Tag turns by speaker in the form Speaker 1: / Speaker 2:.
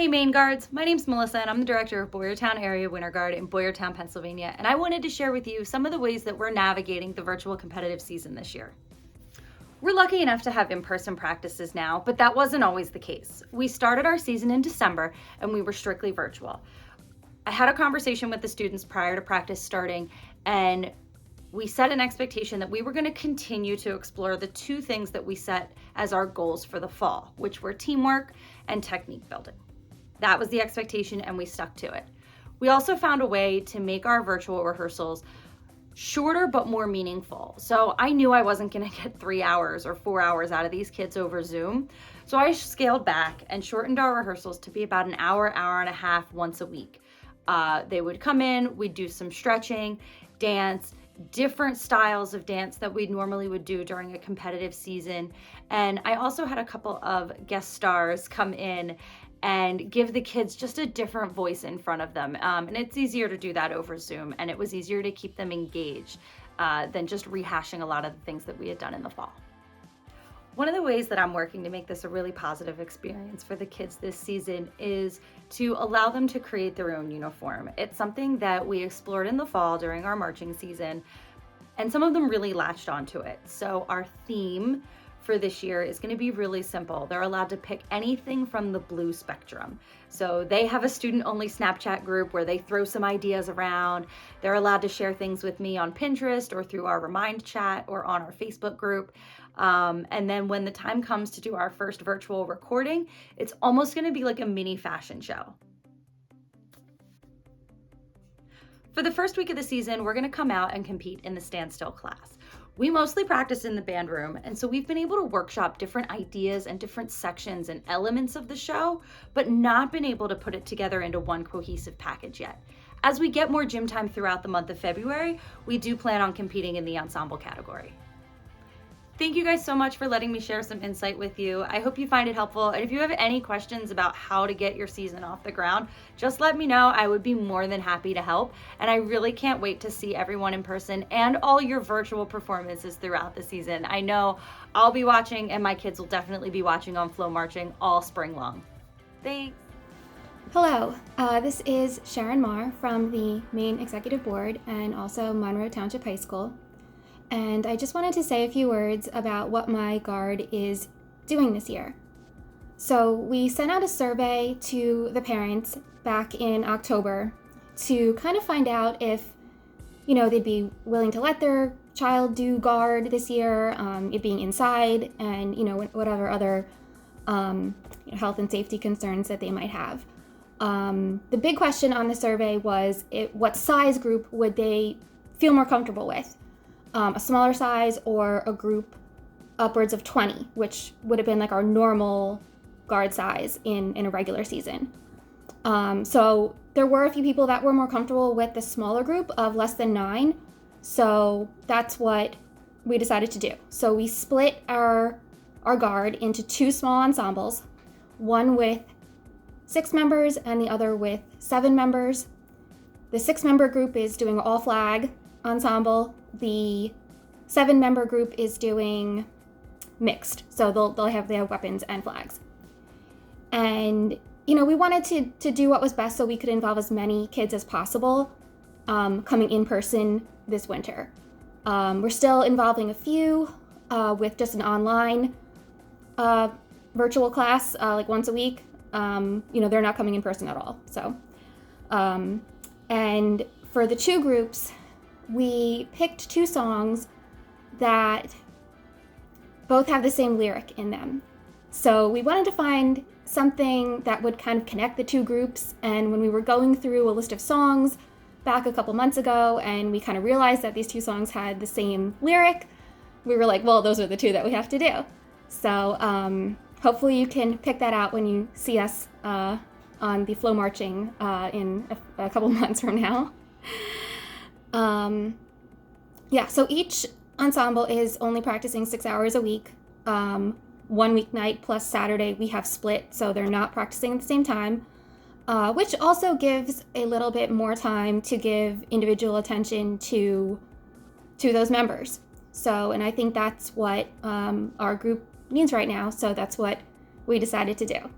Speaker 1: Hey Main Guards, my name's Melissa and I'm the director of Boyertown Area Winter Guard in Boyertown, Pennsylvania, and I wanted to share with you some of the ways that we're navigating the virtual competitive season this year. We're lucky enough to have in-person practices now, but that wasn't always the case. We started our season in December and we were strictly virtual. I had a conversation with the students prior to practice starting, and we set an expectation that we were going to continue to explore the two things that we set as our goals for the fall, which were teamwork and technique building. That was the expectation and we stuck to it. We also found a way to make our virtual rehearsals shorter but more meaningful. So I knew I wasn't going to get 3 hours or 4 hours out of these kids over Zoom. So I scaled back and shortened our rehearsals to be about an hour, hour and a half once a week. They would come in, we'd do some stretching, dance, different styles of dance that we normally would do during a competitive season. And I also had a couple of guest stars come in and give the kids just a different voice in front of them. And it's easier to do that over Zoom, and it was easier to keep them engaged than just rehashing a lot of the things that we had done in the fall. One of the ways that I'm working to make this a really positive experience for the kids this season is to allow them to create their own uniform. It's something that we explored in the fall during our marching season, and some of them really latched onto it. So our theme for this year is going to be really simple. They're allowed to pick anything from the blue spectrum. So they have a student-only Snapchat group where they throw some ideas around. They're allowed to share things with me on Pinterest or through our Remind chat or on our Facebook group. And then when the time comes to do our first virtual recording, it's almost going to be like a mini fashion show. For the first week of the season, we're going to come out and compete in the standstill class. We mostly practice in the band room, and so we've been able to workshop different ideas and different sections and elements of the show, but not been able to put it together into one cohesive package yet. As we get more gym time throughout the month of February, we do plan on competing in the ensemble category. Thank you guys so much for letting me share some insight with you. I hope you find it helpful. And if you have any questions about how to get your season off the ground, just let me know. I would be more than happy to help. And I really can't wait to see everyone in person and all your virtual performances throughout the season. I know I'll be watching, and my kids will definitely be watching on Flow Marching all spring long. Thanks.
Speaker 2: Hello, this is Sharon Maher from the Maine Executive Board and also Monroe Township High School. And I just wanted to say a few words about what my guard is doing this year. So we sent out a survey to the parents back in October to kind of find out if, they'd be willing to let their child do guard this year, it being inside, and, whatever other health and safety concerns that they might have. The big question on the survey was what size group would they feel more comfortable with? A smaller size or a group upwards of 20, which would have been like our normal guard size in a regular season. So there were a few people that were more comfortable with the smaller group of less than 9. So that's what we decided to do. So we split our guard into 2 small ensembles, one with 6 members and the other with 7 members. The 6-member group is doing all flag ensemble. The 7-member group is doing mixed, so they'll have their weapons and flags. And we wanted to do what was best so we could involve as many kids as possible coming in person this winter. We're still involving a few with just an online virtual class like once a week. They're not coming in person at all. So, and for the 2 groups, we picked 2 songs that both have the same lyric in them. So we wanted to find something that would kind of connect the 2 groups. And when we were going through a list of songs back a couple months ago, and we kind of realized that these 2 songs had the same lyric, we were like, well, those are the 2 that we have to do. So hopefully you can pick that out when you see us on the Flow Marching in a couple months from now. So each ensemble is only practicing 6 hours a week. 1 weeknight plus Saturday we have split, so they're not practicing at the same time, which also gives a little bit more time to give individual attention to those members. So, and I think that's what our group needs right now, so that's what we decided to do.